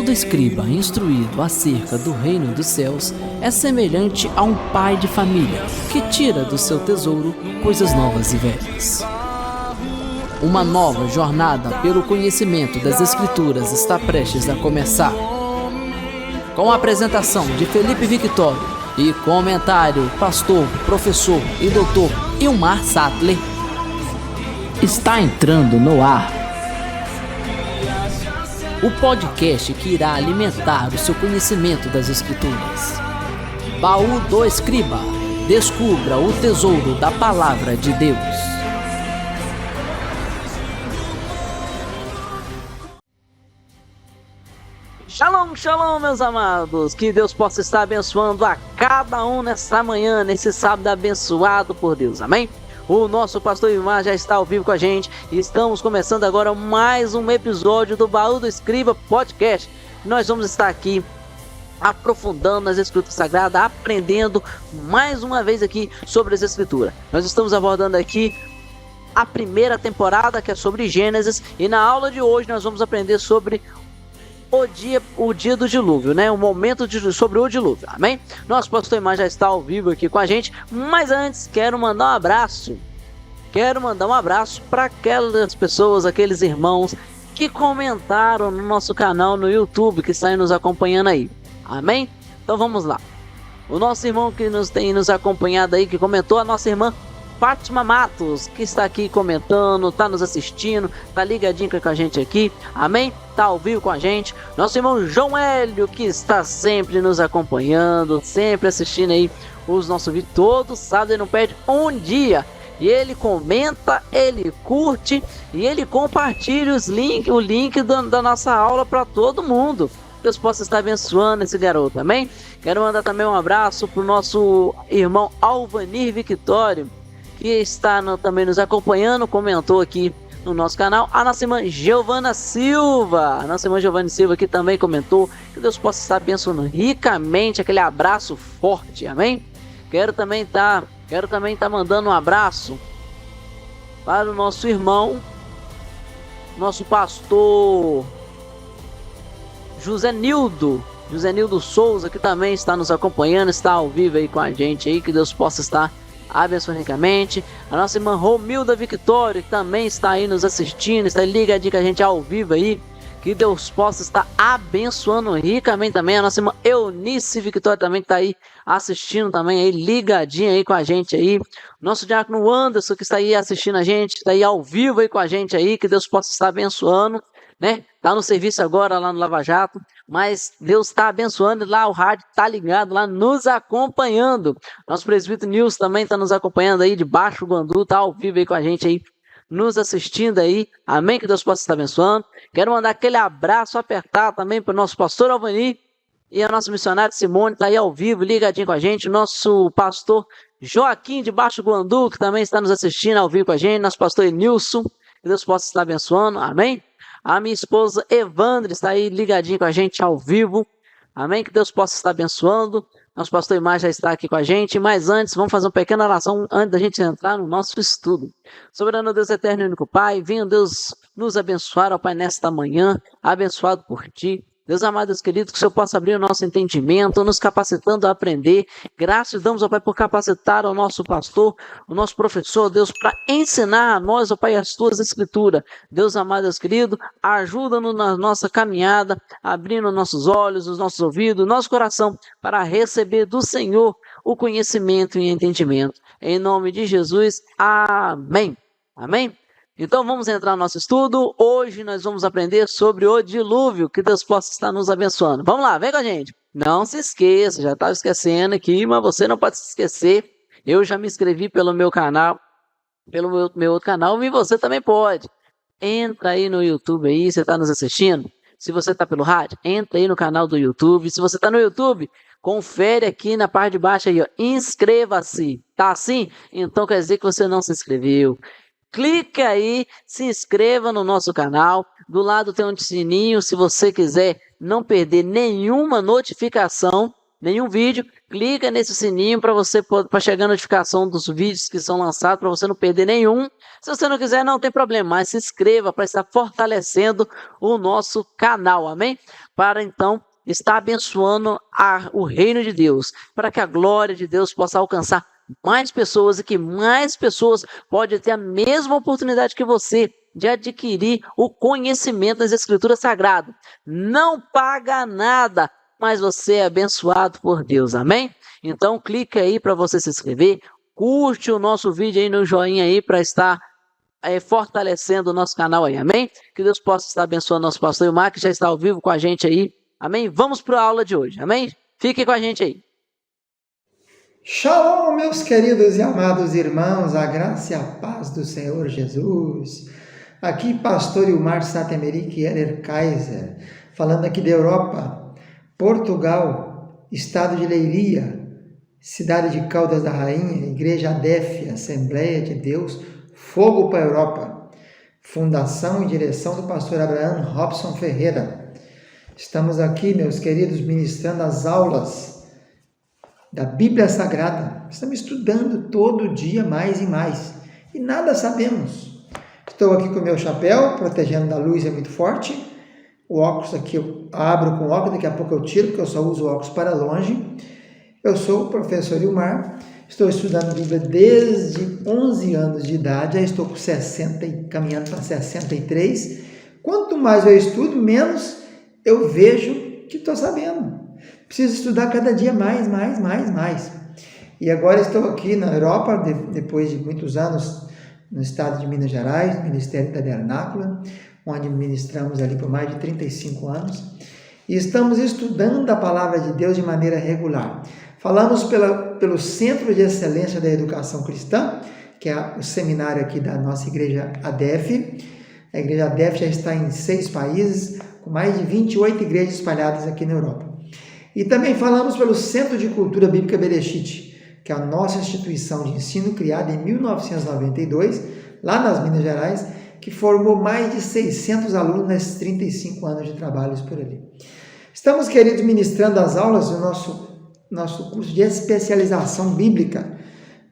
Todo escriba instruído acerca do reino dos céus é semelhante a um pai de família que tira do seu tesouro coisas novas e velhas. Uma nova jornada pelo conhecimento das Escrituras está prestes a começar. Com a apresentação de Felipe Victório e comentário pastor, professor e doutor Ilmar Sattler, está entrando no ar o podcast que irá alimentar o seu conhecimento das Escrituras. Baú do Escriba. Descubra o tesouro da Palavra de Deus. Shalom, shalom, meus amados. Que Deus possa estar abençoando a cada um nesta manhã, nesse sábado abençoado por Deus. Amém? O nosso pastor Ilmar já está ao vivo com a gente e estamos começando agora mais um episódio do Baú do Escriba Podcast. Nós vamos estar aqui aprofundando nas Escrituras Sagradas, aprendendo mais uma vez aqui sobre as Escrituras. Nós estamos abordando aqui a primeira temporada, que é sobre Gênesis, e na aula de hoje nós vamos aprender sobre o dia do dilúvio, né? O momento sobre o dilúvio, amém? Nosso pastor Ilmar já está ao vivo aqui com a gente, mas antes quero mandar um abraço. Para aquelas pessoas, aqueles irmãos que comentaram no nosso canal no YouTube, que estão nos acompanhando aí, amém? Então vamos lá. O nosso irmão que tem nos acompanhado aí, que comentou, a nossa irmã Fátima Matos, que está aqui comentando, está nos assistindo, está ligadinho com a gente aqui, amém? Está ao vivo com a gente. Nosso irmão João Hélio, que está sempre nos acompanhando, sempre assistindo aí os nossos vídeos, todo sábado, ele não perde um dia. E ele comenta, ele curte e ele compartilha o link da nossa aula para todo mundo. Deus possa estar abençoando esse garoto, amém? Quero mandar também um abraço para o nosso irmão Alvanir Victório, que está também nos acompanhando, comentou aqui no nosso canal. A nossa irmã Giovana Silva, que também comentou. Que Deus possa estar abençoando ricamente, aquele abraço forte, amém? Quero também estar mandando um abraço para o nosso irmão, nosso pastor José Nildo Souza, que também está nos acompanhando, está ao vivo aí com a gente aí. Que Deus possa estar abençoando ricamente. A nossa irmã Romilda Victória, que também está aí nos assistindo, está ligadinha com a gente ao vivo aí. Que Deus possa estar abençoando ricamente também. A nossa irmã Eunice Victória também, que está aí assistindo também, aí, ligadinha aí com a gente aí. Nosso diácono Anderson, que está aí assistindo a gente, está aí ao vivo aí com a gente aí. Que Deus possa estar abençoando, né? Está no serviço agora lá no Lava Jato, mas Deus está abençoando lá, o rádio está ligado lá, nos acompanhando. Nosso presbítero Nilson também está nos acompanhando aí, de Baixo Guandu, está ao vivo aí com a gente aí, nos assistindo aí, amém? Que Deus possa estar abençoando. Quero mandar aquele abraço apertado também para o nosso pastor Alvani e a nossa missionária Simone, está aí ao vivo, ligadinho com a gente. O nosso pastor Joaquim de Baixo Guandu, que também está nos assistindo ao vivo com a gente. Nosso pastor Enilson, que Deus possa estar abençoando, amém? A minha esposa Evandra está aí ligadinha com a gente ao vivo, amém? Que Deus possa estar abençoando. Nosso pastor Imar já está aqui com a gente, mas antes, vamos fazer uma pequena oração antes da gente entrar no nosso estudo. Soberano Deus eterno e único Pai, venha Deus nos abençoar, ó Pai, nesta manhã, abençoado por Ti. Deus amado, Deus querido, que o Senhor possa abrir o nosso entendimento, nos capacitando a aprender. Graças damos, ó Pai, por capacitar o nosso pastor, o nosso professor, Deus, para ensinar a nós, ó Pai, as Tuas Escrituras. Deus amado, Deus querido, ajuda-nos na nossa caminhada, abrindo nossos olhos, os nossos ouvidos, nosso coração, para receber do Senhor o conhecimento e entendimento. Em nome de Jesus, amém. Amém? Então vamos entrar no nosso estudo. Hoje nós vamos aprender sobre o dilúvio. Que Deus possa estar nos abençoando. Vamos lá, vem com a gente. Não se esqueça, já estava esquecendo aqui, mas você não pode se esquecer. Eu já me inscrevi pelo meu canal, pelo meu outro canal, e você também pode. Entra aí no YouTube aí, você está nos assistindo. Se você está pelo rádio, entra aí no canal do YouTube. Se você está no YouTube, confere aqui na parte de baixo aí, ó, inscreva-se. Tá assim? Então quer dizer que você não se inscreveu. Clique aí, se inscreva no nosso canal. Do lado tem um sininho, se você quiser não perder nenhuma notificação, nenhum vídeo. clica nesse sininho para chegar a notificação dos vídeos que são lançados, para você não perder nenhum. Se você não quiser, não tem problema, mas se inscreva para estar fortalecendo o nosso canal, amém? Para então estar abençoando o reino de Deus, para que a glória de Deus possa alcançar mais pessoas e que mais pessoas podem ter a mesma oportunidade que você de adquirir o conhecimento das Escrituras Sagradas. Não paga nada, mas você é abençoado por Deus, amém? Então clica aí para você se inscrever, curte o nosso vídeo aí no joinha aí para estar fortalecendo o nosso canal aí, amém? Que Deus possa estar abençoando nosso pastor Ilmar, que já está ao vivo com a gente aí, amém? Vamos para a aula de hoje, amém? Fique com a gente aí. Shalom, meus queridos e amados irmãos, a graça e a paz do Senhor Jesus. Aqui, pastor Ilmar Satemeric Heller Kaiser, falando aqui da Europa, Portugal, estado de Leiria, cidade de Caldas da Rainha, Igreja ADEF, Assembleia de Deus, Fogo para a Europa, fundação e direção do pastor Abraham Robson Ferreira. Estamos aqui, meus queridos, ministrando as aulas da Bíblia Sagrada. Estamos estudando todo dia mais e mais. E nada sabemos. Estou aqui com o meu chapéu, protegendo da luz, é muito forte. O óculos aqui eu abro com o óculos, daqui a pouco eu tiro, porque eu só uso o óculos para longe. Eu sou o professor Ilmar, estou estudando Bíblia desde 11 anos de idade, já estou com 60, caminhando para 63. Quanto mais eu estudo, menos eu vejo que estou sabendo. Preciso estudar cada dia mais. E agora estou aqui na Europa, depois de muitos anos, no estado de Minas Gerais, no Ministério Tabernáculo, onde ministramos ali por mais de 35 anos. E estamos estudando a Palavra de Deus de maneira regular. Falamos pelo Centro de Excelência da Educação Cristã, que é o seminário aqui da nossa Igreja ADEF. A Igreja ADEF já está em 6 países, com mais de 28 igrejas espalhadas aqui na Europa. E também falamos pelo Centro de Cultura Bíblica Bereshit, que é a nossa instituição de ensino criada em 1992, lá nas Minas Gerais, que formou mais de 600 alunos nesses 35 anos de trabalhos por ali. Estamos, queridos, ministrando as aulas do nosso curso de especialização bíblica,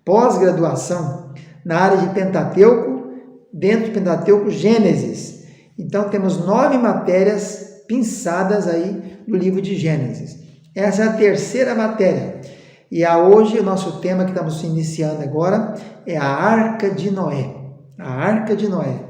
pós-graduação, na área de Pentateuco, dentro do Pentateuco, Gênesis. Então, temos 9 matérias pinçadas aí no livro de Gênesis. Essa é a terceira matéria. E hoje o nosso tema que estamos iniciando agora é a Arca de Noé. A Arca de Noé.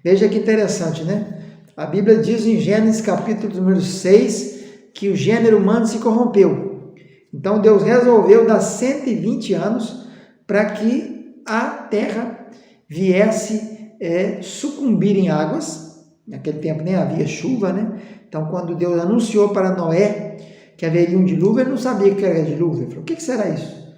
Veja que interessante, né? A Bíblia diz em Gênesis capítulo número 6 que o gênero humano se corrompeu. Então Deus resolveu dar 120 anos para que a terra viesse sucumbir em águas. Naquele tempo nem havia chuva, né? Então quando Deus anunciou para Noé que haveria um dilúvio, ele não sabia que era dilúvio. Ele falou, o que será isso?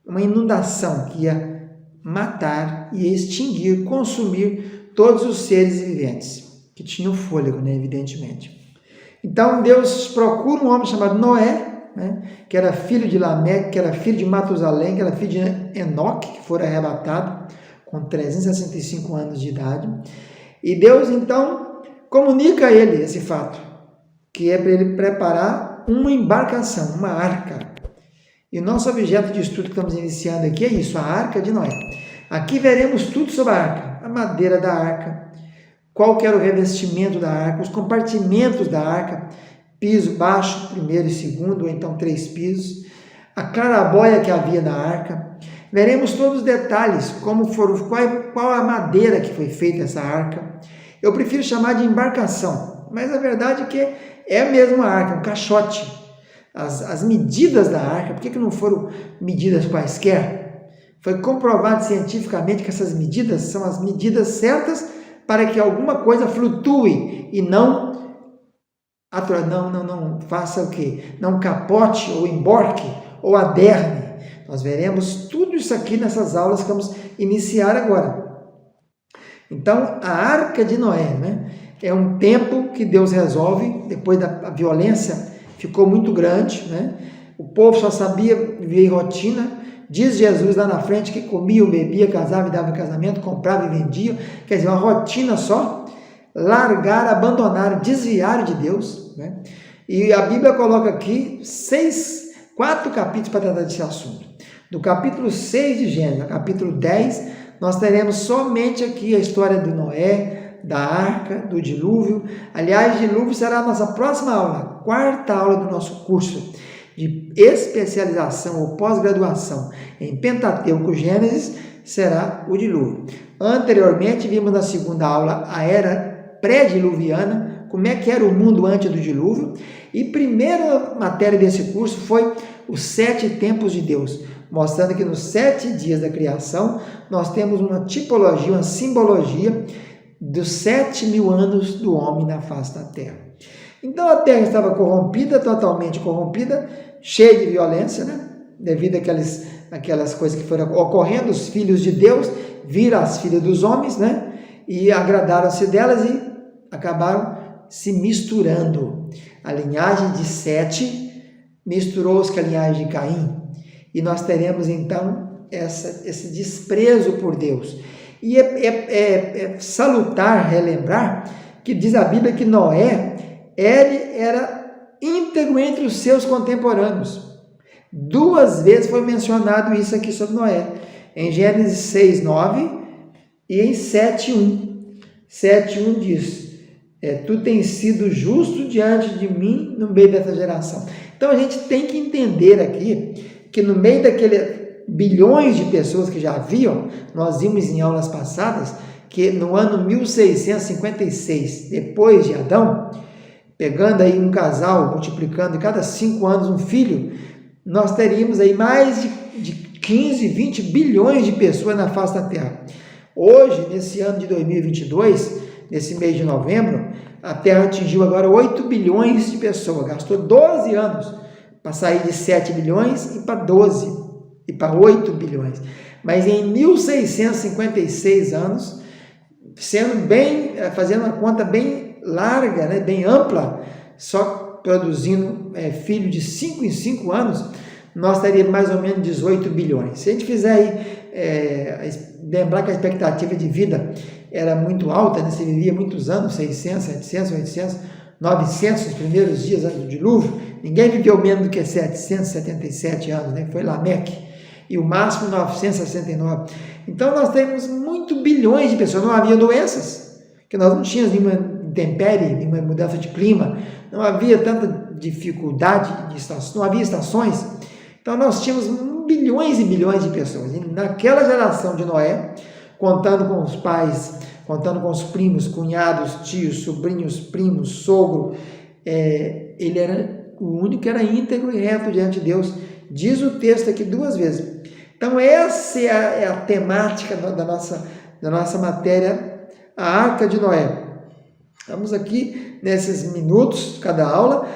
Uma inundação que ia matar, ia extinguir, consumir todos os seres viventes, que tinham fôlego, né, evidentemente. Então Deus procura um homem chamado Noé, né, que era filho de Lameque, que era filho de Matusalém, que era filho de Enoque, que foi arrebatado com 365 anos de idade. E Deus, então, comunica a ele esse fato, que é para ele preparar uma embarcação, uma arca. E o nosso objeto de estudo que estamos iniciando aqui é isso, a Arca de Noé. Aqui veremos tudo sobre a arca, a madeira da arca, qual que era o revestimento da arca, os compartimentos da arca, piso baixo, primeiro e segundo, ou então 3 pisos, a clarabóia que havia na arca. Veremos todos os detalhes, qual a madeira que foi feita essa arca. Eu prefiro chamar de embarcação, mas a verdade é que é mesmo uma arca, um caixote. As medidas da arca, por que não foram medidas quaisquer? Foi comprovado cientificamente que essas medidas são as medidas certas para que alguma coisa flutue e não faça o quê? Não capote ou emborque ou aderne. Nós veremos tudo isso aqui nessas aulas que vamos iniciar agora. Então, a Arca de Noé, né? É um tempo que Deus resolve, depois da violência ficou muito grande, né? O povo só sabia viver em rotina. Diz Jesus lá na frente que comia, bebia, casava e dava casamento, comprava e vendia. Quer dizer, uma rotina só. Largaram, abandonaram, desviaram de Deus, né? E a Bíblia coloca aqui 4 capítulos para tratar desse assunto. Do capítulo 6 de Gênesis ao capítulo 10, nós teremos somente aqui a história de Noé, da arca, do dilúvio. Aliás, dilúvio será a nossa próxima aula, a 4ª aula do nosso curso de especialização ou pós-graduação em Pentateuco Gênesis, será o dilúvio. Anteriormente, vimos na 2ª aula a era pré-diluviana, como é que era o mundo antes do dilúvio. E primeira matéria desse curso foi os 7 tempos de Deus, mostrando que nos 7 dias da criação, nós temos uma tipologia, uma simbologia dos 7.000 anos do homem na face da terra. Então a terra estava corrompida, totalmente corrompida, cheia de violência, né? Devido àquelas coisas que foram ocorrendo. Os filhos de Deus viram as filhas dos homens, né? E agradaram-se delas e acabaram se misturando. A linhagem de Sete misturou-se com a linhagem de Caim. E nós teremos então esse desprezo por Deus. E é salutar relembrar que diz a Bíblia que Noé, ele era íntegro entre os seus contemporâneos. 2 vezes foi mencionado isso aqui sobre Noé, em Gênesis 6:9 e em 7:1. 7:1 diz: tu tens sido justo diante de mim no meio dessa geração. Então a gente tem que entender aqui que no meio daqueles bilhões de pessoas que já haviam, nós vimos em aulas passadas que no ano 1656, depois de Adão, pegando aí um casal, multiplicando cada 5 anos um filho, nós teríamos aí mais de 15, 20 bilhões de pessoas na face da Terra. Hoje, nesse ano de 2022, nesse mês de novembro, a Terra atingiu agora 8 bilhões de pessoas, gastou 12 anos para sair de 7 bilhões e para 12 e para 8 bilhões. Mas em 1656 anos, fazendo uma conta bem larga, né, bem ampla, só produzindo filho de 5 em 5 anos, nós teríamos mais ou menos 18 bilhões. Se a gente fizer aí, lembrar que a expectativa de vida era muito alta, né? Você vivia muitos anos, 600, 700, 800, 900 nos primeiros dias antes do dilúvio, ninguém viveu menos do que 777 anos, né? Foi Lameque, e o máximo 969. Então nós temos muito bilhões de pessoas, não havia doenças, que nós não tínhamos nenhuma intempérie, nenhuma mudança de clima, não havia tanta dificuldade de estações, não havia estações. Então nós tínhamos bilhões e bilhões de pessoas. E naquela geração de Noé, contando com os pais, contando com os primos, cunhados, tios, sobrinhos, primos, sogro, ele era o único que era íntegro e reto diante de Deus. Diz o texto aqui 2 vezes. Então essa é a temática da nossa matéria, a Arca de Noé. Vamos aqui, nesses minutos, cada aula,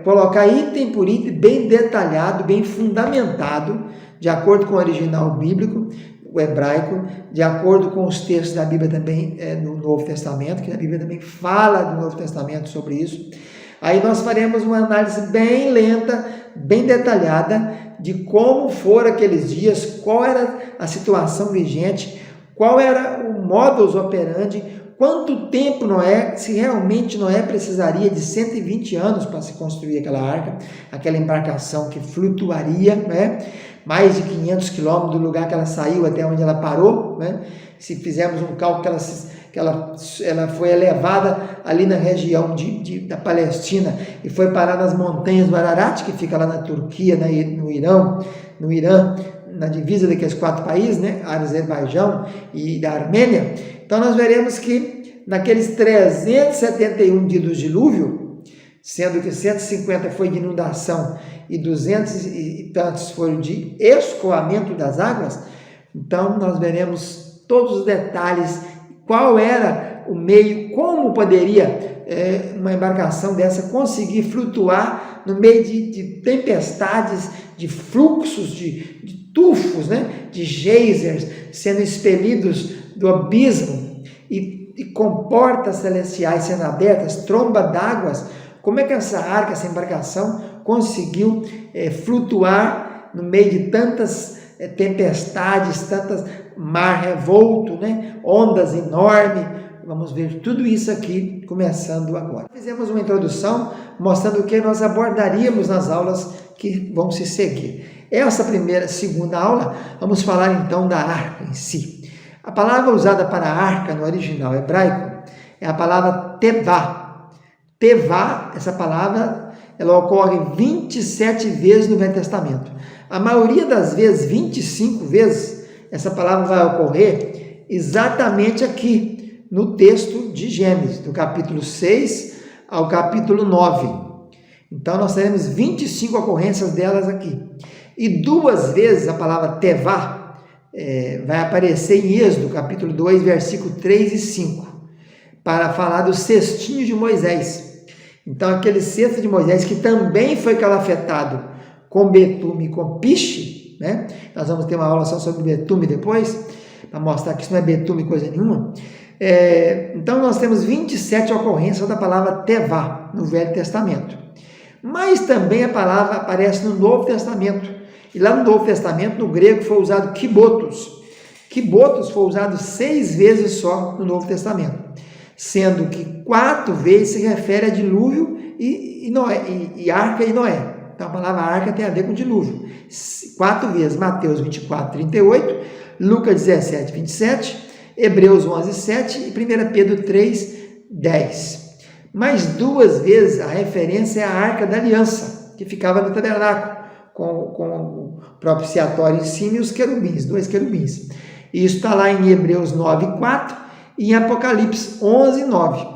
colocar item por item, bem detalhado, bem fundamentado, de acordo com o original bíblico, o hebraico, de acordo com os textos da Bíblia também, no Novo Testamento, que a Bíblia também fala do Novo Testamento sobre isso. Aí nós faremos uma análise bem lenta, bem detalhada, de como foram aqueles dias, qual era a situação vigente, qual era o modus operandi, quanto tempo Noé, se realmente Noé precisaria de 120 anos para se construir aquela arca, aquela embarcação que flutuaria, né? Mais de 500 quilômetros do lugar que ela saiu até onde ela parou, né? Se fizermos um cálculo que ela foi elevada ali na região da Palestina e foi parar nas montanhas do Ararat, que fica lá na Turquia, no Irã, na divisa daqueles 4 países, né? Azerbaijão e da Armênia. Então nós veremos que naqueles 371 dias do dilúvio, sendo que 150 foi de inundação e 200 e tantos foram de escoamento das águas, então nós veremos todos os detalhes, qual era o meio, como poderia uma embarcação dessa conseguir flutuar no meio de tempestades, de fluxos, de tufos, né? De geysers sendo expelidos do abismo e com portas celestiais sendo abertas, tromba d'águas. Como é que essa arca, essa embarcação conseguiu flutuar no meio de tantas tempestades, tantas mar revolto, né? Ondas enormes, Vamos ver tudo isso aqui, começando agora. Fizemos uma introdução mostrando o que nós abordaríamos nas aulas que vão se seguir. Essa segunda aula, vamos falar então da arca em si. A palavra usada para arca no original hebraico é a palavra tevá. Tevá, essa palavra, ela ocorre 27 vezes no Velho Testamento. A maioria das vezes, 25 vezes, essa palavra vai ocorrer exatamente aqui, no texto de Gênesis, do capítulo 6 ao capítulo 9. Então, nós teremos 25 ocorrências delas aqui. E 2 vezes a palavra tevá vai aparecer em Êxodo, capítulo 2, versículo 3 e 5, para falar do cestinho de Moisés. Então, aquele cesto de Moisés que também foi calafetado com betume e com piche, né? Nós vamos ter uma aula só sobre betume depois, para mostrar que isso não é betume coisa nenhuma. Então, nós temos 27 ocorrências da palavra tevá no Velho Testamento. Mas também a palavra aparece no Novo Testamento. E lá no Novo Testamento, no grego, foi usado kibotos. Kibotos foi usado 6 vezes só no Novo Testamento, sendo que 4 vezes se refere a dilúvio e arca e Noé. Então, a palavra arca tem a ver com dilúvio. 4 vezes, Mateus 24, 38, Lucas 17, 27, Hebreus 11, 7 e 1 Pedro 3, 10. Mais 2 vezes a referência é a Arca da Aliança, que ficava no tabernáculo, com o propiciatório em cima e os querubins, 2 querubins. Isso está lá em Hebreus 9, 4 e em Apocalipse 11, 9.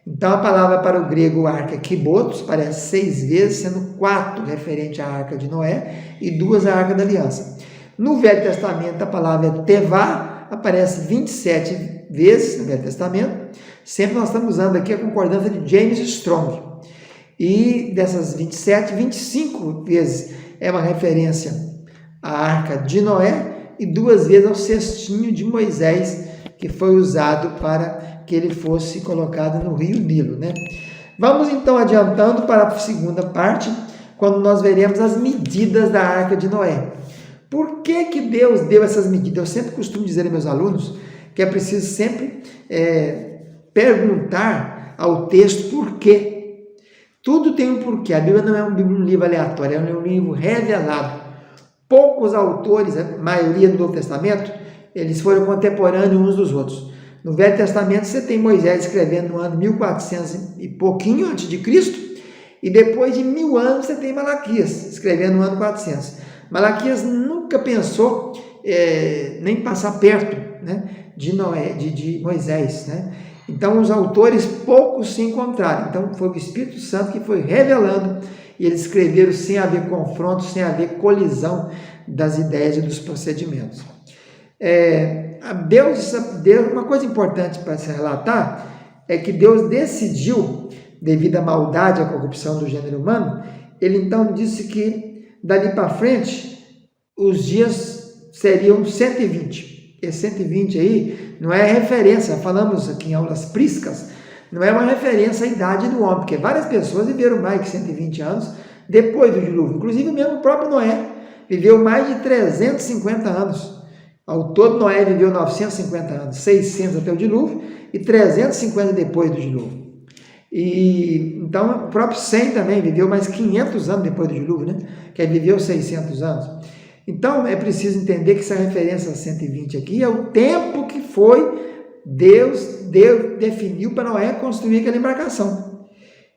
Então, a palavra para o grego arca kibotos aparece 6 vezes, sendo 4 referente à Arca de Noé e 2 à Arca da Aliança. No Velho Testamento, a palavra tevá aparece 27 vezes no Velho Testamento. Sempre nós estamos usando aqui a concordância de James Strong. E dessas 27, 25 vezes é uma referência à Arca de Noé e 2 vezes ao cestinho de Moisés, que foi usado para que ele fosse colocado no rio Nilo, né? Vamos então adiantando para a segunda parte, quando nós veremos as medidas da Arca de Noé. Por que Deus deu essas medidas? Eu sempre costumo dizer aos meus alunos que é preciso sempre perguntar ao texto por quê. Tudo tem um porquê. A Bíblia não é um livro aleatório, é um livro revelado. Poucos autores, a maioria do Novo Testamento, eles foram contemporâneos uns dos outros. No Velho Testamento você tem Moisés escrevendo no ano 1400 e pouquinho antes de Cristo, e depois de 1000 anos você tem Malaquias escrevendo no ano 400. Malaquias nunca pensou nem passar perto, né, de Moisés, né? Então os autores poucos se encontraram. Então foi o Espírito Santo que foi revelando e eles escreveram sem haver confronto, sem haver colisão das ideias e dos procedimentos. Deus, uma coisa importante para se relatar é que Deus decidiu, devido à maldade e à corrupção do gênero humano, ele então disse que dali para frente os dias seriam 120. Esse 120 aí não é referência, falamos aqui em aulas priscas, não é uma referência à idade do homem, porque várias pessoas viveram mais de 120 anos depois do dilúvio. Inclusive mesmo o próprio Noé viveu mais de 350 anos. Ao todo, Noé viveu 950 anos, 600 até o dilúvio e 350 depois do dilúvio. E então, o próprio Sem também viveu mais 500 anos depois do dilúvio, né? Que aí viveu 600 anos. Então, é preciso entender que essa referência a 120 aqui é o tempo que Deus definiu para Noé construir aquela embarcação.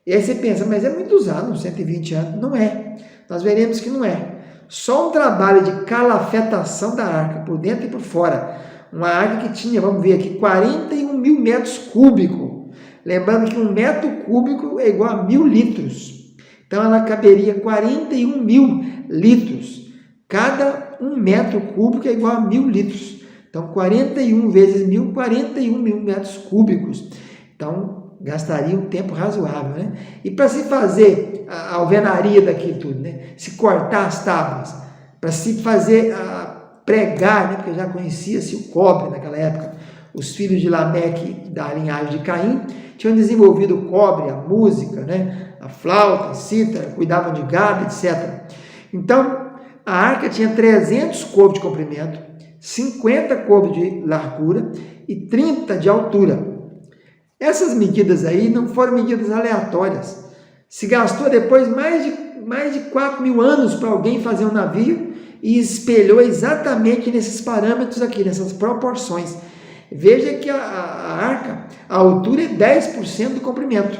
E aí você pensa, mas é muitos anos, 120 anos. Não é. Nós veremos que não é. Só um trabalho de calafetação da arca, por dentro e por fora. Uma arca que tinha, vamos ver aqui, 41 mil metros cúbicos. Lembrando que 1 metro cúbico é igual a 1000 litros. Então, ela caberia 41 mil litros. Cada 1 metro cúbico é igual a 1000 litros. Então, 41 vezes 1000, 41 mil metros cúbicos. Então, gastaria um tempo razoável, né? E para se fazer a alvenaria daquilo tudo, né? Se cortar as tábuas, para se fazer, pregar, né? Porque já conhecia-se o cobre naquela época. Os filhos de Lameque, da linhagem de Caim, tinham desenvolvido o cobre, a música, né? A flauta, a cítara, cuidavam de gado, etc. Então, a arca tinha 300 côvados de comprimento, 50 côvados de largura e 30 de altura. Essas medidas aí não foram medidas aleatórias. Se gastou depois mais de 4.000 anos para alguém fazer um navio e espelhou exatamente nesses parâmetros aqui, nessas proporções. Veja que a arca, a altura é 10% do comprimento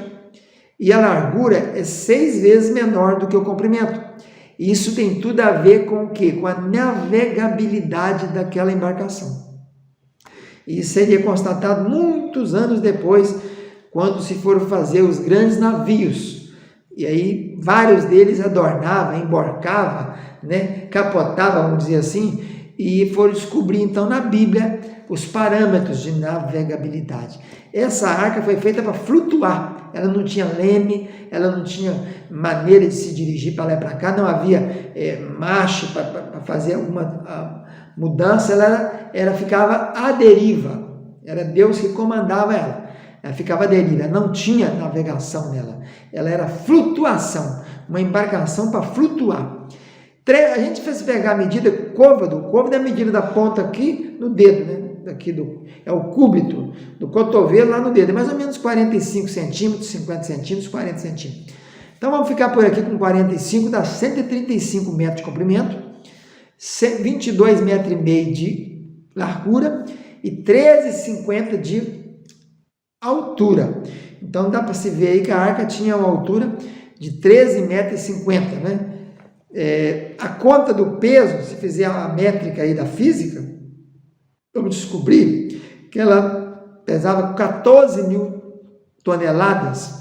e a largura é 6 vezes menor do que o comprimento. Isso tem tudo a ver com o quê? Com a navegabilidade daquela embarcação. E seria constatado muitos anos depois, quando se foram fazer os grandes navios. E aí vários deles adornavam, emborcavam, capotavam, vamos dizer assim, e foram descobrir então na Bíblia os parâmetros de navegabilidade. Essa arca foi feita para flutuar, ela não tinha leme, ela não tinha maneira de se dirigir para lá e para cá, não havia marcha para fazer alguma mudança, ela ficava à deriva, era Deus que comandava ela ficava à deriva, não tinha navegação nela, ela era flutuação, uma embarcação para flutuar. A gente fez pegar a medida côvado é a medida da ponta aqui no dedo, é o cúbito do cotovelo lá no dedo, é mais ou menos 45 centímetros, 50 centímetros, 40 centímetros. Então vamos ficar por aqui com 45, dá 135 metros de comprimento, 22,5 metros de largura e 13,50 de altura. Então dá para se ver aí que a arca tinha uma altura de 13,50 metros, a conta do peso, se fizer a métrica aí da física, vamos descobrir que ela pesava 14.000 toneladas.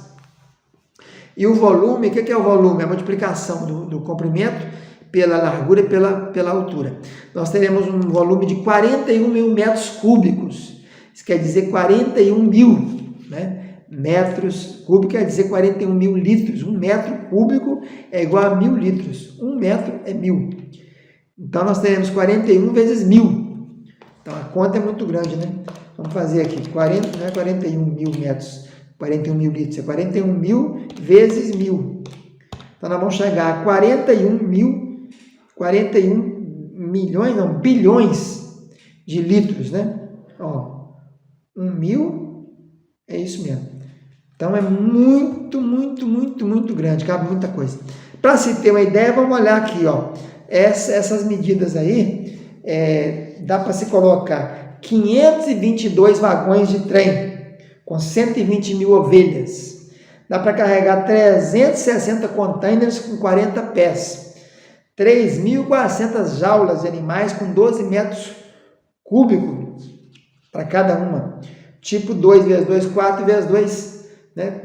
E o volume, o que é o volume? A multiplicação do comprimento pela largura e pela altura. Nós teremos um volume de 41.000 metros cúbicos. Isso quer dizer 41.000, metros cúbicos, quer dizer 41.000 litros. 1 metro cúbico é igual a 1.000 litros. 1 metro é 1.000. Então, nós teremos 41 vezes 1.000. Então, a conta é muito grande, Vamos fazer aqui, não é 41.000 metros, 41.000 litros, é 41.000 vezes 1.000. Então, nós vamos chegar a 41 milhões, não, bilhões de litros, 1.000 é isso mesmo. Então, é muito, muito, muito, muito grande, cabe muita coisa. Para se ter uma ideia, vamos olhar aqui, essas medidas aí, dá para se colocar 522 vagões de trem, com 120.000 ovelhas. Dá para carregar 360 containers com 40 pés. 3.400 jaulas de animais com 12 metros cúbicos para cada uma. Tipo 2 vezes 2, 4 vezes 2,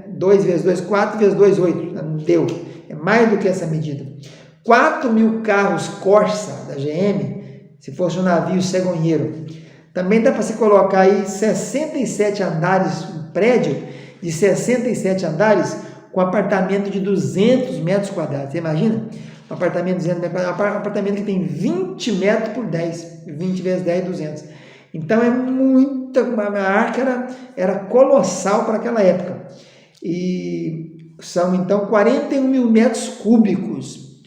2 vezes 2, 4 vezes 2, 8. Não deu. É mais do que essa medida. 4.000 carros Corsa da GM, se fosse um navio cegonheiro. Também dá para se colocar aí 67 andares, um prédio de 67 andares com apartamento de 200 metros quadrados. Você imagina? Um apartamento de 200 metros quadrados, um apartamento que tem 20 metros por 10, 20 vezes 10, 200. Então, é muita, a arca era colossal para aquela época. E são, então, 41.000 metros cúbicos.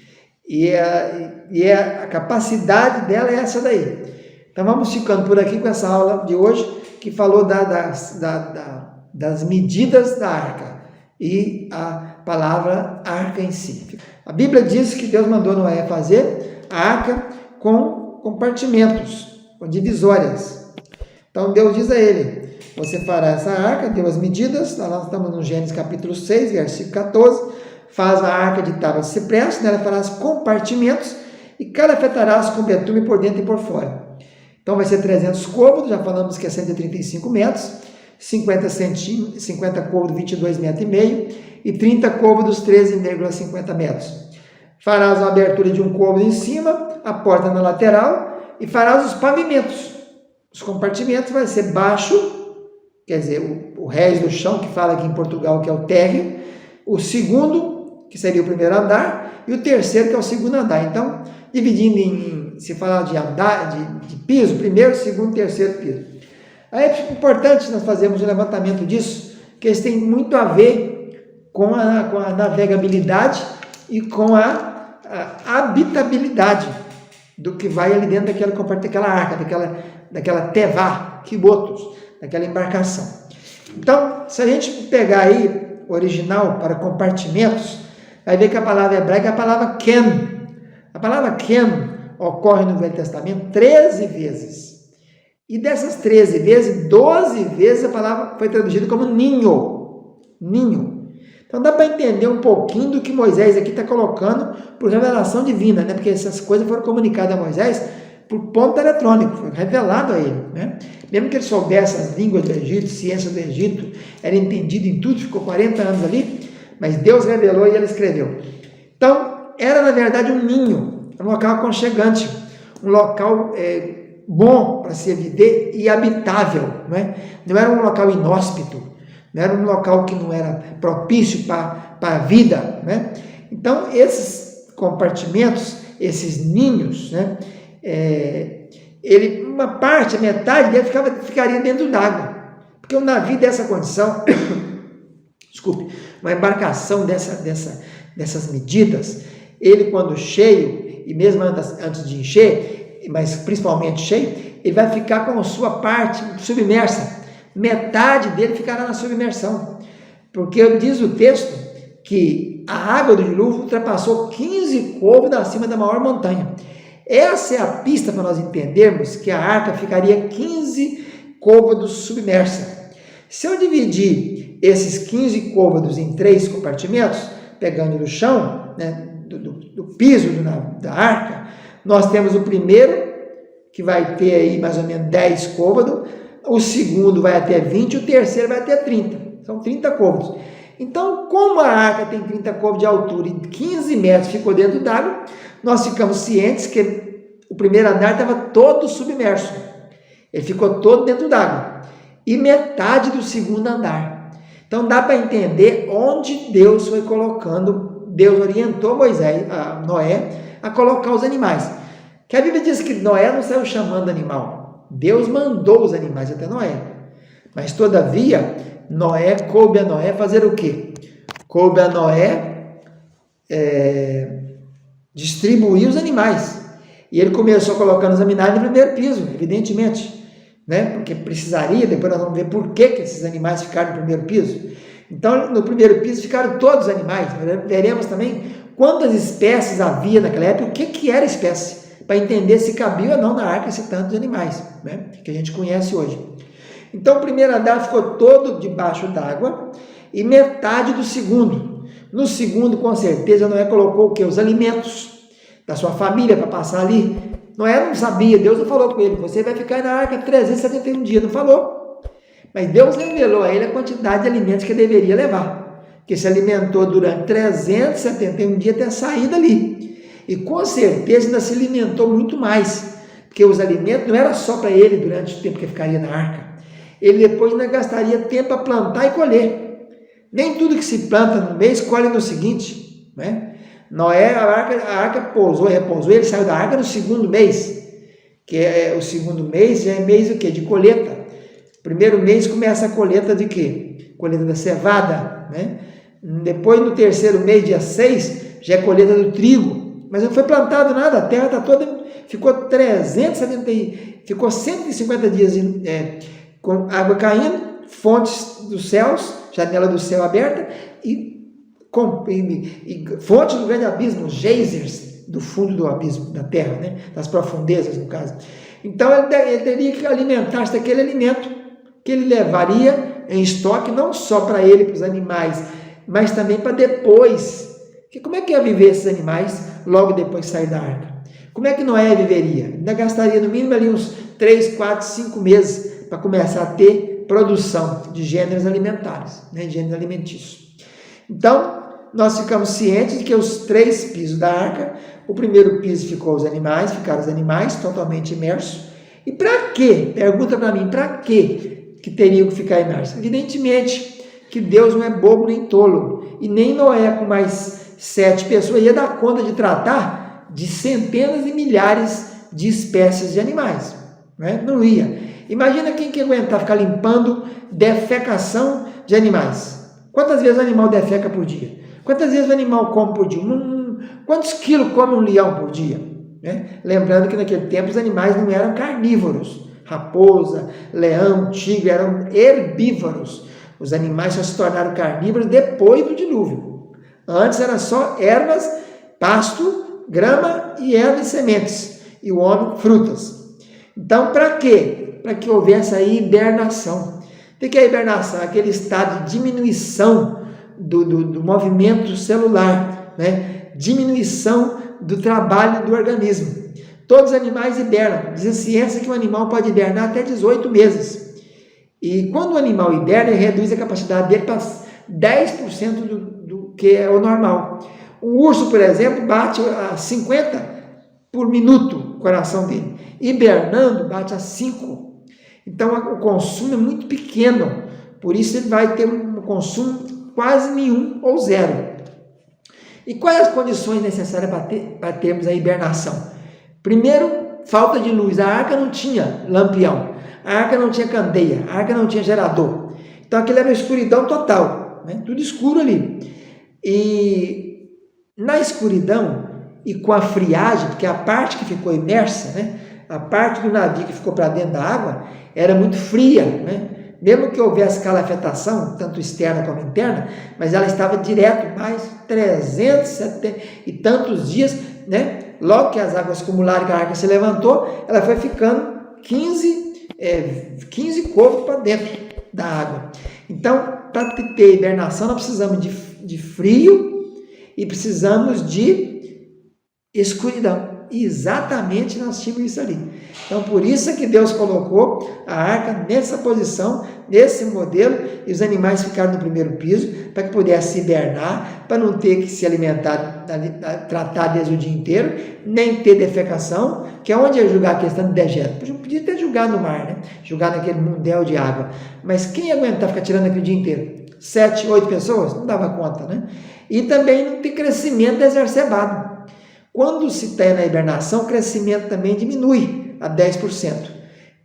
E a capacidade dela é essa daí. Então, vamos ficando por aqui com essa aula de hoje, que falou das medidas da arca e a palavra arca em si. A Bíblia diz que Deus mandou Noé fazer a arca com compartimentos, com divisórias. Então, Deus diz a ele, você fará essa arca, deu as medidas, nós estamos no Gênesis capítulo 6, versículo 14, faz a arca de tábuas de cipreste, nela farás compartimentos e calafetarás com betume por dentro e por fora. Então, vai ser 300 côvados, já falamos que é 135 metros, 50 côvados, 22,5 metros, e 30 côvados, 13,50 metros. Farás uma abertura de um côvado em cima, a porta na lateral, e farás os pavimentos. Os compartimentos vai ser baixo, quer dizer, o rés do chão, que fala aqui em Portugal, que é o térreo, o segundo, que seria o primeiro andar, e o terceiro, que é o segundo andar. Então, dividindo se falar de andar, de piso, primeiro, segundo, terceiro piso. Aí é importante nós fazermos o levantamento disso, que eles têm muito a ver com a navegabilidade e com a habitabilidade do que vai ali dentro daquela arca, daquela tevá, quibotos, daquela embarcação. Então, se a gente pegar aí o original para compartimentos, vai ver que a palavra hebraica é a palavra ken. A palavra ken ocorre no Velho Testamento 13 vezes. E dessas 13 vezes, 12 vezes a palavra foi traduzida como ninho. Ninho. Então dá para entender um pouquinho do que Moisés aqui está colocando por revelação divina, né? Porque essas coisas foram comunicadas a Moisés por ponto eletrônico, foi revelado a ele, né? Mesmo que ele soubesse as línguas do Egito, ciências do Egito, era entendido em tudo, ficou 40 anos ali, mas Deus revelou e ele escreveu. Então, era na verdade um ninho, um local aconchegante, um local bom para se viver e habitável, não é? Não era um local inóspito, não era um local que não era propício para a vida, né? Então, esses compartimentos, esses ninhos, né? Uma parte, a metade dele ficaria dentro d'água, porque o navio dessa condição, desculpe, uma embarcação dessas medidas, ele quando cheio, e mesmo antes de encher, mas principalmente cheio, ele vai ficar com a sua parte submersa, metade dele ficará na submersão, porque diz o texto que a água do dilúvio ultrapassou 15 côvados acima da maior montanha. Essa é a pista para nós entendermos que a arca ficaria 15 côvados submersa. Se eu dividir esses 15 côvados em 3 compartimentos, pegando do chão, né, do piso da arca, nós temos o primeiro, que vai ter aí mais ou menos 10 côvados, o segundo vai até 20 e o terceiro vai até 30. São 30 côvados. Então, como a arca tem 30 côvados de altura e 15 metros ficou dentro d'água, nós ficamos cientes que o primeiro andar estava todo submerso. Ele ficou todo dentro d'água. E metade do segundo andar. Então dá para entender onde Deus foi colocando, Deus orientou Noé a colocar os animais. Que a Bíblia diz que Noé não saiu chamando animal. Deus mandou os animais até Noé. Mas todavia, coube a Noé fazer o quê? Coube a Noé distribuir os animais. E ele começou colocando os animais no primeiro piso, evidentemente, né? Porque precisaria, depois nós vamos ver por que esses animais ficaram no primeiro piso. Então, no primeiro piso ficaram todos os animais. Veremos também quantas espécies havia naquela época, o que era espécie, para entender se cabia ou não na arca esse tanto de animais, né? Que a gente conhece hoje. Então, o primeiro andar ficou todo debaixo d'água e metade do segundo. No segundo, com certeza, Noé colocou o quê? Os alimentos da sua família para passar ali. Noé não sabia, Deus não falou com ele, você vai ficar na arca 371 dias, não falou. Mas Deus revelou a ele a quantidade de alimentos que ele deveria levar, que se alimentou durante 371 dias até sair dali. E com certeza ainda se alimentou muito mais, porque os alimentos não era só para ele durante o tempo que ficaria na arca. Ele depois ainda gastaria tempo para plantar e colher. Nem tudo que se planta no mês colhe no seguinte, né? Noé, a arca pousou e repousou, ele saiu da arca no segundo mês, que o segundo mês é mês o quê? De colheita. Primeiro mês começa a colheita de quê? Colheita da cevada, né? Depois no terceiro mês, dia 6, já é colheita do trigo, mas não foi plantado nada, a terra está toda, ficou 150 dias com água caindo, fontes dos céus, janela do céu aberta e fontes do grande abismo, geysers do fundo do abismo, da terra, né? Das profundezas, no caso. Então, ele teria que alimentar-se daquele alimento que ele levaria em estoque, não só para ele, para os animais, mas também para depois. Porque como é que ia viver esses animais logo depois de sair da arca? Como é que Noé viveria? Ainda gastaria no mínimo ali uns 3, 4, 5 meses para começar a ter produção de gêneros alimentares, né? Gêneros alimentícios. Então, nós ficamos cientes de que os 3 pisos da arca, o primeiro piso ficaram os animais totalmente imersos. E para quê? Pergunta para mim, para quê que teriam que ficar imersos? Evidentemente que Deus não é bobo nem tolo, e nem Noé com mais 7 pessoas ia dar conta de tratar de centenas e milhares de espécies de animais, né? Não ia. Imagina quem que aguentar ficar limpando defecação de animais. Quantas vezes o animal defeca por dia? Quantas vezes o animal come por dia? Quantos quilos come um leão por dia? Né? Lembrando que naquele tempo os animais não eram carnívoros. Raposa, leão, tigre eram herbívoros. Os animais só se tornaram carnívoros depois do dilúvio. Antes era só ervas, pasto, grama e ervas e sementes. E o homem, frutas. Então, para quê? Para que houvesse a hibernação. O que é a hibernação? Aquele estado de diminuição do movimento celular, né? Diminuição do trabalho do organismo. Todos os animais hibernam. Diz a ciência que o animal pode hibernar até 18 meses. E quando o animal hiberna, ele reduz a capacidade dele para 10% do que é o normal. O urso, por exemplo, bate a 50 por minuto o coração dele. Hibernando, bate a 5. Então, o consumo é muito pequeno. Por isso, ele vai ter um consumo quase nenhum ou zero. E quais as condições necessárias para termos a hibernação? Primeiro, falta de luz. A arca não tinha lampião. A arca não tinha candeia. A arca não tinha gerador. Então, aquilo era uma escuridão total. Né? Tudo escuro ali. E na escuridão e com a friagem, porque a parte que ficou imersa, né? A parte do navio que ficou para dentro da água, era muito fria, né? Mesmo que houvesse calafetação, tanto externa como interna, mas ela estava direto, mais 370 e tantos dias, né? Logo que as águas acumularam, que a arca se levantou, ela foi ficando 15 côvados para dentro da água. Então, para ter hibernação, nós precisamos de frio e precisamos de escuridão. E exatamente nós tínhamos isso ali. Então, por isso é que Deus colocou a arca nessa posição, nesse modelo, e os animais ficaram no primeiro piso, para que pudesse hibernar, para não ter que se alimentar, tratar desde o dia inteiro, nem ter defecação, que é onde ia julgar a questão do dejeto. Podia ter julgado no mar, né? Julgar naquele mundel de água. Mas quem ia aguentar ficar tirando aquele dia inteiro? 7, 8 pessoas? Não dava conta, né? E também não tem crescimento exacerbado. Quando se está na hibernação, o crescimento também diminui a 10%.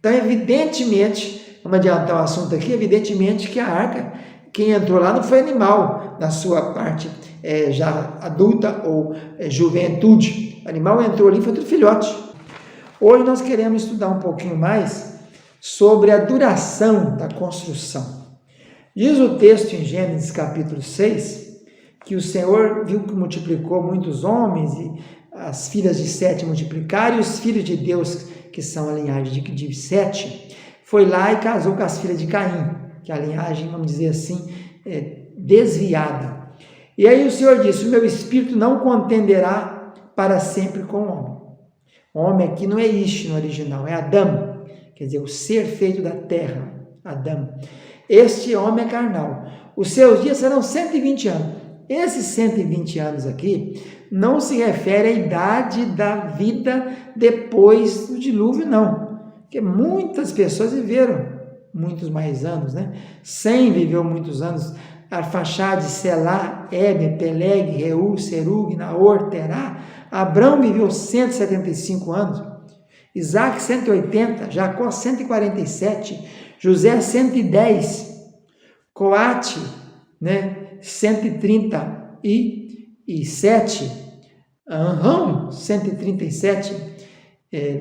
Então, evidentemente, vamos adiantar o assunto aqui, evidentemente que a arca, quem entrou lá não foi animal, na sua parte já adulta ou juventude. O animal entrou ali e foi tudo filhote. Hoje nós queremos estudar um pouquinho mais sobre a duração da construção. Diz o texto em Gênesis capítulo 6, que o Senhor viu que multiplicou muitos homens e as filhas de Sete multiplicaram, e os filhos de Deus, que são a linhagem de Sete, foi lá e casou com as filhas de Caim, que é a linhagem, vamos dizer assim, desviada. E aí o Senhor disse: o meu espírito não contenderá para sempre com o homem. O homem aqui não é Ish no original, é Adão, quer dizer, o ser feito da terra, Adão. Este homem é carnal. Os seus dias serão 120 anos. Esses 120 anos aqui não se refere à idade da vida depois do dilúvio, não. Porque muitas pessoas viveram muitos mais anos, né? Sem viveu muitos anos. Arfaxade, Selá, Éber, Peleg, Reu, Serug, Naor, Terá. Abrão viveu 175 anos. Isaac, 180. Jacó, 147. José, 110. Coate, né? 137, Anrão, 137,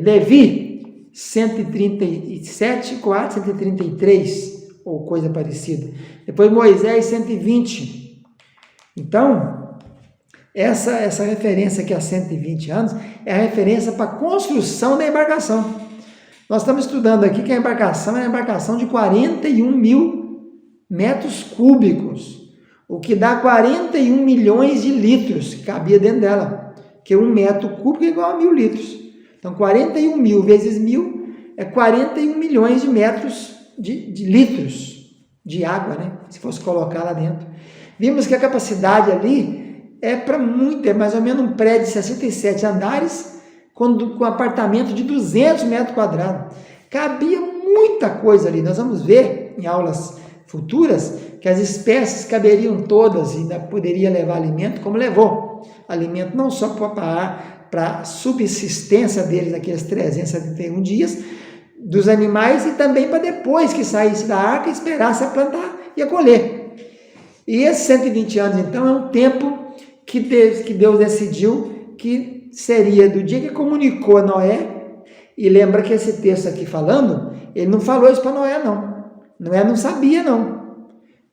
Levi, 137, Coate, 133, ou coisa parecida. Depois Moisés, 120. Então, essa referência aqui a 120 anos é a referência para a construção da embarcação. Nós estamos estudando aqui que a embarcação é uma embarcação de 41 mil metros cúbicos, o que dá 41 milhões de litros que cabia dentro dela, que 1 metro cúbico é igual a 1.000 litros. Então, 41 mil vezes 1.000 é 41 milhões de metros de litros de água, né? Se fosse colocar lá dentro. Vimos que a capacidade ali é para muito, é mais ou menos um prédio de 67 andares, com um apartamento de 200 metros quadrados. Cabia muita coisa ali. Nós vamos ver em aulas futuras que as espécies caberiam todas e ainda poderia levar alimento, como levou. Alimento não só para a subsistência deles naqueles 371 dias, dos animais, e também para depois que saísse da arca, esperasse a plantar e a colher. E esses 120 anos, então, é um tempo que Deus decidiu que seria do dia que comunicou a Noé. E lembra que esse texto aqui falando, ele não falou isso para Noé, não. Noé não sabia, não.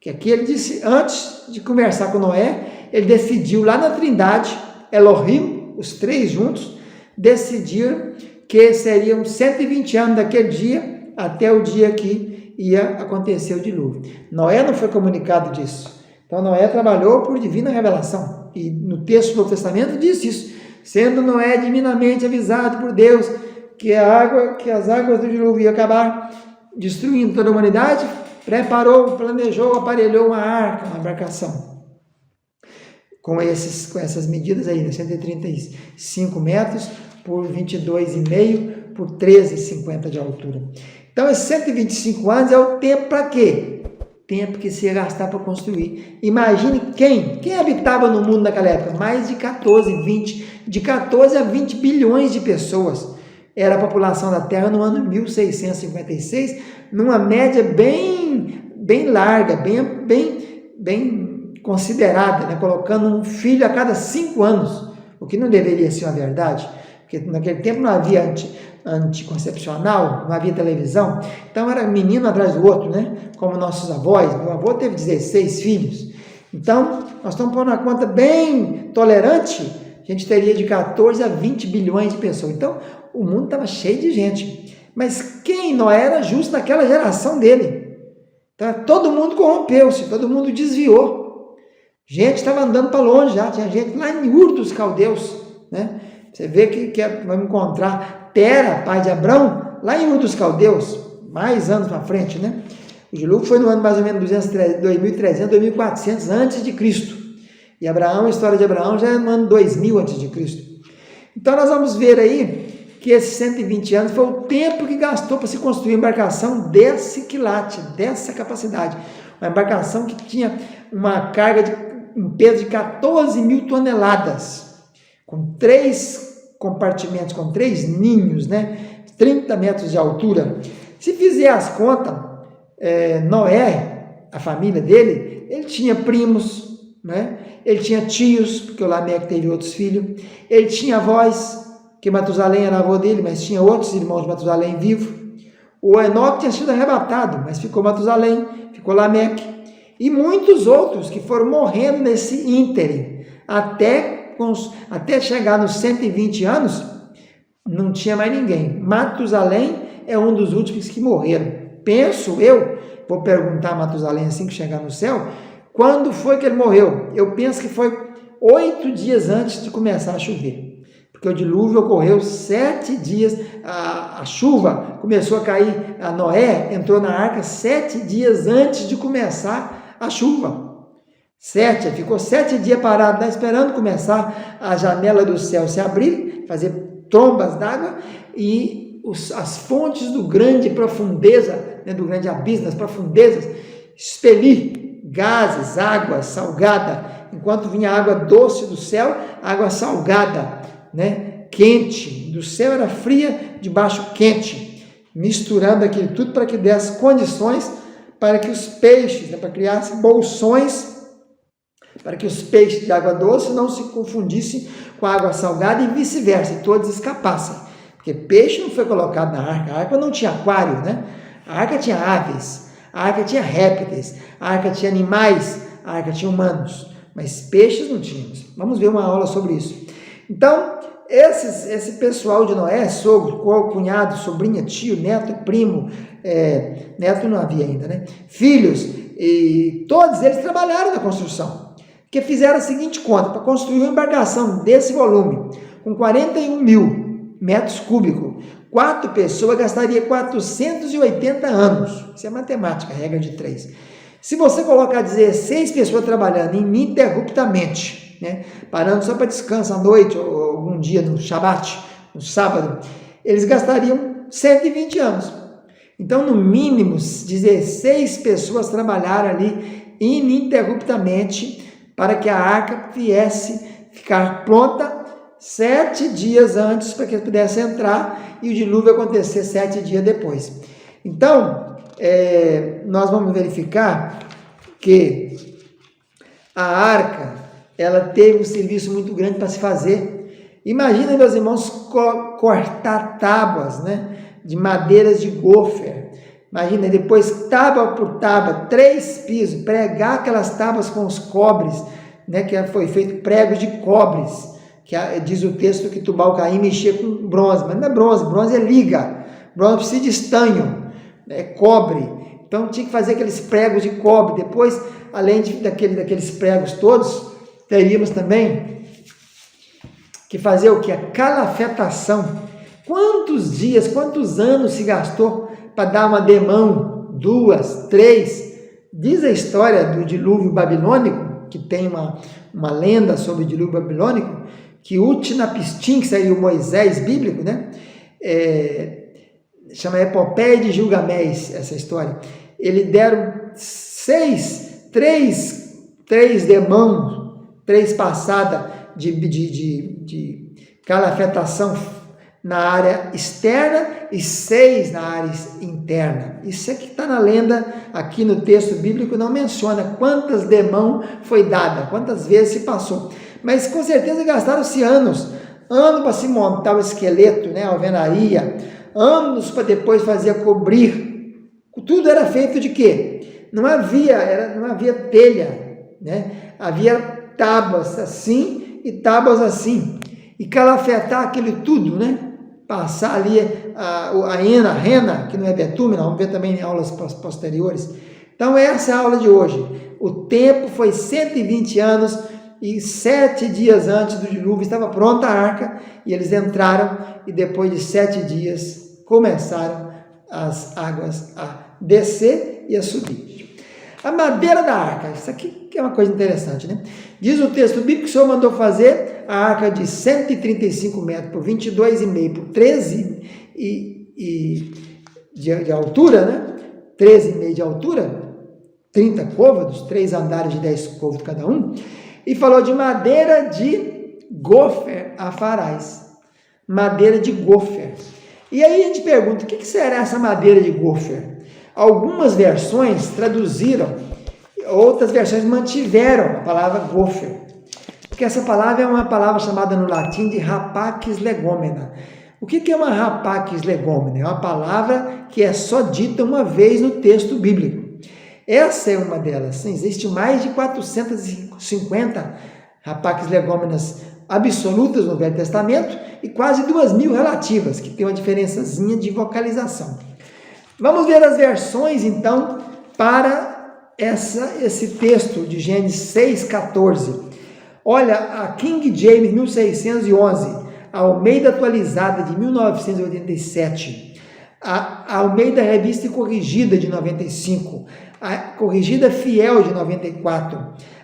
Que aqui ele disse, antes de conversar com Noé, ele decidiu lá na Trindade, Elohim, os três juntos, decidiram que seriam 120 anos daquele dia até o dia que ia acontecer o dilúvio. Noé não foi comunicado disso. Então Noé trabalhou por divina revelação. E no texto do Novo Testamento diz isso. Sendo Noé divinamente avisado por Deus que as águas do dilúvio iam acabar destruindo toda a humanidade, preparou, planejou, aparelhou uma arca, uma embarcação. Com essas medidas aí, 135 metros por 22,5 por 13,50 de altura. Então, esses 125 anos é o tempo para quê? Tempo que se ia gastar para construir. Imagine quem habitava no mundo naquela época? Mais de 14 a 20 bilhões de pessoas. Era a população da Terra no ano 1656, numa média bem larga, bem considerada, né? Colocando um filho a cada 5 anos, o que não deveria ser uma verdade, porque naquele tempo não havia anticoncepcional, não havia televisão, então era menino atrás do outro, né? Como nossos avós. Meu avô teve 16 filhos, então nós estamos pondo uma conta bem tolerante, a gente teria de 14 a 20 bilhões de pessoas. Então o mundo estava cheio de gente, mas quem não era justo naquela geração dele? Então todo mundo corrompeu-se, todo mundo desviou, gente estava andando para longe já, tinha gente lá em Ur dos Caldeus, né? Você vê que vamos encontrar Tera, pai de Abrão, lá em Ur dos Caldeus, mais anos para frente, né? O dilúvio foi no ano mais ou menos 2300, 2400 antes de Cristo. E Abraão, a história de Abraão já é no ano 2000 antes de Cristo. Então nós vamos ver aí que esses 120 anos foi o tempo que gastou para se construir uma embarcação desse quilate, dessa capacidade. Uma embarcação que tinha uma carga um peso de 14 mil toneladas, com 3 compartimentos, com 3 ninhos, né? 30 metros de altura. Se fizer as contas, Noé, a família dele, ele tinha primos, né? Ele tinha tios, porque o Lameque teve outros filhos, ele tinha avós, que Matusalém era avô dele, mas tinha outros irmãos de Matusalém vivos. O Enoque tinha sido arrebatado, mas ficou Matusalém, ficou Lameque, e muitos outros que foram morrendo nesse ínterim, até chegar nos 120 anos, não tinha mais ninguém. Matusalém é um dos últimos que morreram. Penso eu, vou perguntar a Matusalém assim que chegar no céu, quando foi que ele morreu? Eu penso que foi 8 dias antes de começar a chover. Porque o dilúvio ocorreu 7 dias, a chuva começou a cair, a Noé entrou na arca 7 dias antes de começar a chuva. Ficou 7 dias parado lá, esperando começar a janela do céu se abrir, fazer trombas d'água e as fontes do grande profundeza, né, do grande abismo, das profundezas, expelir gases, água salgada, enquanto vinha água doce do céu, água salgada, né, quente, do céu era fria, de baixo quente, misturando aquilo tudo para que desse condições para que os peixes, né, para criar bolsões, para que os peixes de água doce não se confundissem com a água salgada e vice-versa, e todos escapassem. Porque peixe não foi colocado na arca, a arca não tinha aquário, né? A arca tinha aves, a arca tinha répteis, a arca tinha animais, a arca tinha humanos, mas peixes não tínhamos. Vamos ver uma aula sobre isso. Então, esse pessoal de Noé, sogro, cunhado, sobrinha, tio, neto, primo, neto não havia ainda, né? Filhos, e todos eles trabalharam na construção. Que fizeram a seguinte conta, para construir uma embarcação desse volume, com 41 mil metros cúbicos, 4 pessoas gastariam 480 anos. Isso é matemática, regra de 3. Se você colocar 16 pessoas trabalhando ininterruptamente, né, parando só para descansar à noite, ou algum dia no Shabat, no sábado, eles gastariam 120 anos. Então, no mínimo, 16 pessoas trabalharam ali ininterruptamente para que a arca viesse ficar pronta 7 dias antes, para que eles pudessem entrar e o dilúvio acontecer 7 dias depois. Então, nós vamos verificar que a arca, ela teve um serviço muito grande para se fazer. Imagina, meus irmãos, cortar tábuas, né, de madeiras de gofer, Imagina, depois tábua por tábua, 3 pisos, pregar aquelas tábuas com os cobres, né, que foi feito pregos de cobres, que diz o texto que Tubal-Caim mexia com bronze, mas não é bronze, bronze é liga, bronze precisa de estanho, é cobre, então tinha que fazer aqueles pregos de cobre. Depois, além daqueles pregos todos, teríamos também que fazer o que? A calafetação. Quantos dias, quantos anos se gastou para dar uma demão, 2, 3? Diz a história do dilúvio babilônico, que tem uma lenda sobre o dilúvio babilônico, que Utnapishtim, que seria o Moisés bíblico, né? Chama Epopeia de Gilgamés, essa história. Eles deram 3 demãos, 3 passadas de calafetação na área externa e 6 na área interna. Isso aqui está na lenda, aqui no texto bíblico não menciona quantas demãos foi dada, quantas vezes se passou. Mas com certeza gastaram-se anos para se montar o esqueleto, né, a alvenaria, anos para depois fazer cobrir. Tudo era feito de quê? Não havia telha, né? Havia tábuas assim e tábuas assim. E calafetar aquilo tudo, né? Passar ali a rena, que não é betume, vamos ver também em aulas posteriores. Então essa é a aula de hoje. O tempo foi 120 anos e 7 dias antes do dilúvio estava pronta a arca e eles entraram e depois de 7 dias começaram as águas a descer e a subir. A madeira da arca, isso aqui que é uma coisa interessante, né? Diz o texto bíblico que o Senhor mandou fazer a arca de 135 metros por 22,5 por 13 de altura, né? 13,5 de altura, 30 côvados, 3 andares de 10 côvados cada um, e falou de madeira de gofer a farás. Madeira de gofer. E aí a gente pergunta, o que será essa madeira de gofer? Algumas versões traduziram, outras versões mantiveram a palavra gofer, porque essa palavra é uma palavra chamada no latim de rapax legomena. O que é uma rapax legomena? É uma palavra que é só dita uma vez no texto bíblico. Essa é uma delas. Existem mais de 450 rapax legomenas absolutas no Velho Testamento e quase 2.000 relativas, que tem uma diferençazinha de vocalização. Vamos ver as versões, então, para esse texto de Gênesis 6,14. Olha, a King James 1611, a Almeida atualizada de 1987, a Almeida Revista e Corrigida de 95, a Corrigida Fiel de 94,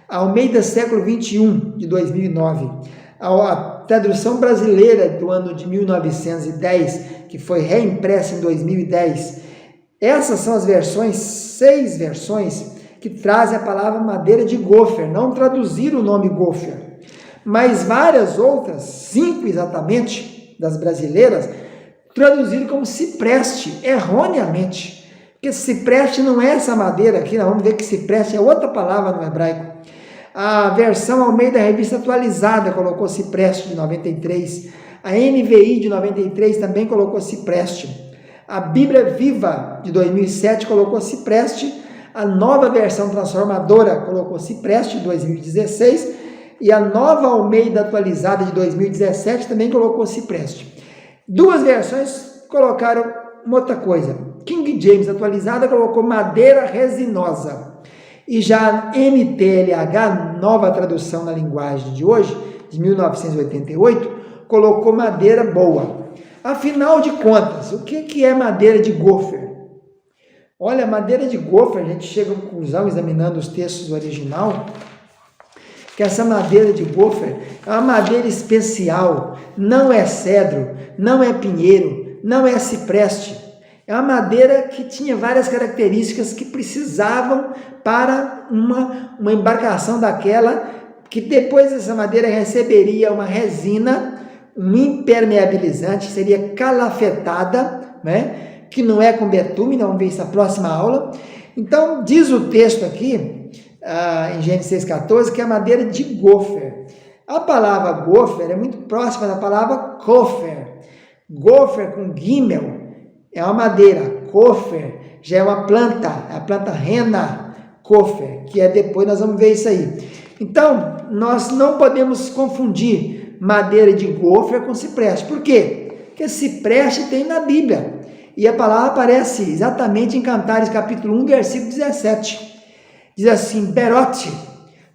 a Almeida Século XXI de 2009, a tradução brasileira do ano de 1910, que foi reimpressa em 2010. Essas são as versões, 6 versões, que trazem a palavra madeira de gofer, não traduziram o nome gofer. Mas várias outras, 5 exatamente, das brasileiras, traduziram como cipreste, erroneamente. Porque cipreste não é essa madeira aqui, nós vamos ver que cipreste é outra palavra no hebraico. A versão Almeida Revista Atualizada colocou cipreste de 93. A NVI de 93 também colocou cipreste. A Bíblia Viva de 2007 colocou cipreste. A Nova Versão Transformadora colocou cipreste de 2016. E a Nova Almeida Atualizada de 2017 também colocou cipreste. 2 versões colocaram uma outra coisa. King James Atualizada colocou madeira resinosa. E já a NTLH, nova tradução na linguagem de hoje, de 1988, colocou madeira boa. Afinal de contas, o que é madeira de gofer? Olha, madeira de gofer, a gente chega à conclusão, examinando os textos do original, que essa madeira de gofer é uma madeira especial, não é cedro, não é pinheiro, não é cipreste. É uma madeira que tinha várias características que precisavam para uma embarcação daquela, que depois essa madeira receberia uma resina, um impermeabilizante, seria calafetada, né? Que não é com betume, vamos ver isso na próxima aula. Então, diz o texto aqui, em Gênesis 6,14, que é a madeira de gofer. A palavra gofer é muito próxima da palavra kofer. Gofer com gimel é uma madeira, kofer já é uma planta, a planta rena Kofer, que é depois nós vamos ver isso aí. Então, nós não podemos confundir madeira de gofer com cipreste. Por quê? Porque cipreste tem na Bíblia. E a palavra aparece exatamente em Cantares, capítulo 1, versículo 17. Diz assim, berote.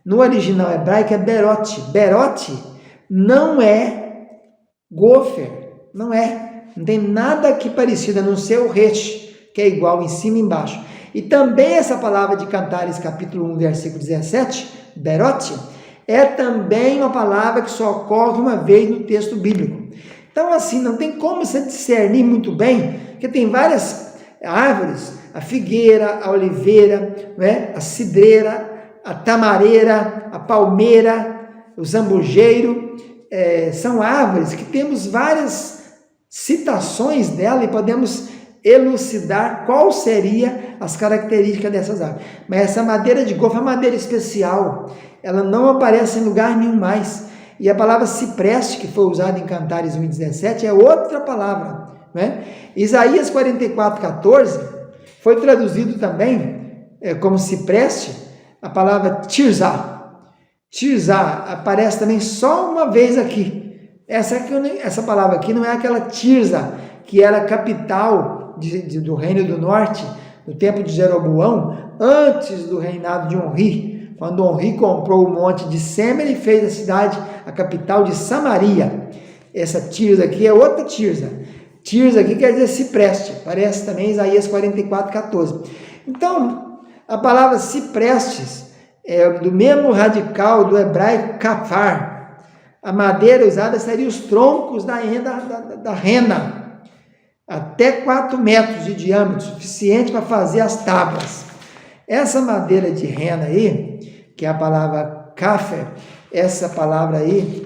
No original hebraico é berote. Berote não é gofer. Não é. Não tem nada aqui parecido, a não ser o resh, que é igual em cima e embaixo. E também essa palavra de Cantares, capítulo 1, versículo 17, berote, é também uma palavra que só ocorre uma vez no texto bíblico. Então, assim, não tem como você discernir muito bem, porque tem várias árvores, a figueira, a oliveira, né? A cidreira, a tamareira, a palmeira, o zambujeiro, são árvores que temos várias citações dela e podemos elucidar qual seria as características dessas árvores. Mas essa madeira de gofer é uma madeira especial, ela não aparece em lugar nenhum mais. E a palavra cipreste, que foi usada em Cantares 1,17, é outra palavra, né? Isaías 44,14 foi traduzido também como cipreste, a palavra tirzá. Tirzá aparece também só uma vez aqui. Essa palavra aqui não é aquela Tirza, que era a capital do Reino do Norte, no tempo de Jeroboão, antes do reinado de Onri, quando Onri comprou o monte de Semer e fez a cidade, a capital de Samaria. Essa Tirza aqui é outra Tirza. Tirza aqui quer dizer cipreste, parece também Isaías 44,14. Então, a palavra ciprestes é do mesmo radical do hebraico kafar. A madeira usada seria os troncos da rena, até 4 metros de diâmetro, suficiente para fazer as tábuas. Essa madeira de rena aí, que é a palavra kafer, essa palavra aí,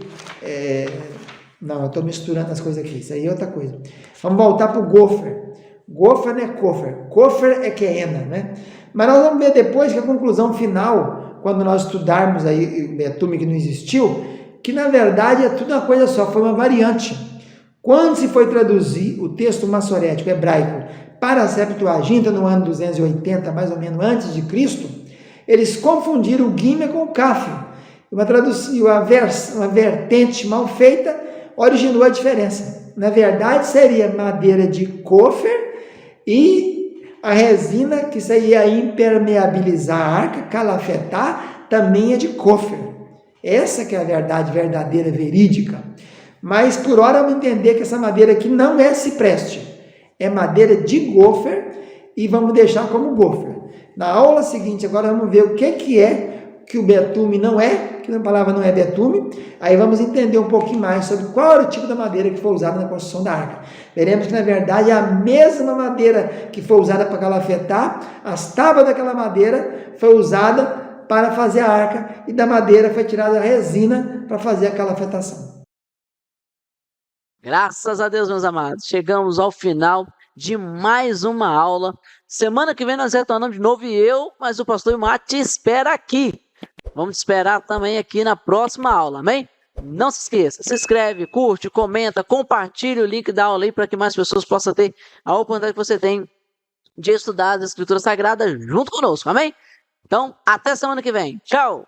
não, eu estou misturando as coisas aqui, isso aí é outra coisa. Vamos voltar para o gofer. Gofer não é kofer, kofer é querena, né? Mas nós vamos ver depois que a conclusão final, quando nós estudarmos aí o betume que não existiu, que na verdade é tudo uma coisa só, foi uma variante. Quando se foi traduzir o texto massorético hebraico para a Septuaginta no ano 280, mais ou menos antes de Cristo, eles confundiram o guime com o kaf. Uma vertente mal feita originou a diferença. Na verdade, seria madeira de kofer e a resina que ia impermeabilizar a arca, calafetar, também é de kofer. Essa que é a verdade verdadeira, verídica. Mas por hora vamos entender que essa madeira aqui não é cipreste, é madeira de gofer e vamos deixar como gofer. Na aula seguinte agora vamos ver o que é que o betume não é, que na palavra não é betume, aí vamos entender um pouquinho mais sobre qual era o tipo da madeira que foi usada na construção da arca. Veremos que na verdade é a mesma madeira que foi usada para calafetar, as tábuas daquela madeira foi usada para fazer a arca e da madeira foi tirada a resina para fazer a calafetação. Graças a Deus, meus amados, chegamos ao final de mais uma aula. Semana que vem nós retornamos de novo mas o pastor Ilmar te espera aqui. Vamos te esperar também aqui na próxima aula, amém? Não se esqueça, se inscreve, curte, comenta, compartilha o link da aula aí para que mais pessoas possam ter a oportunidade que você tem de estudar as Escrituras Sagradas junto conosco, amém? Então, até semana que vem. Tchau!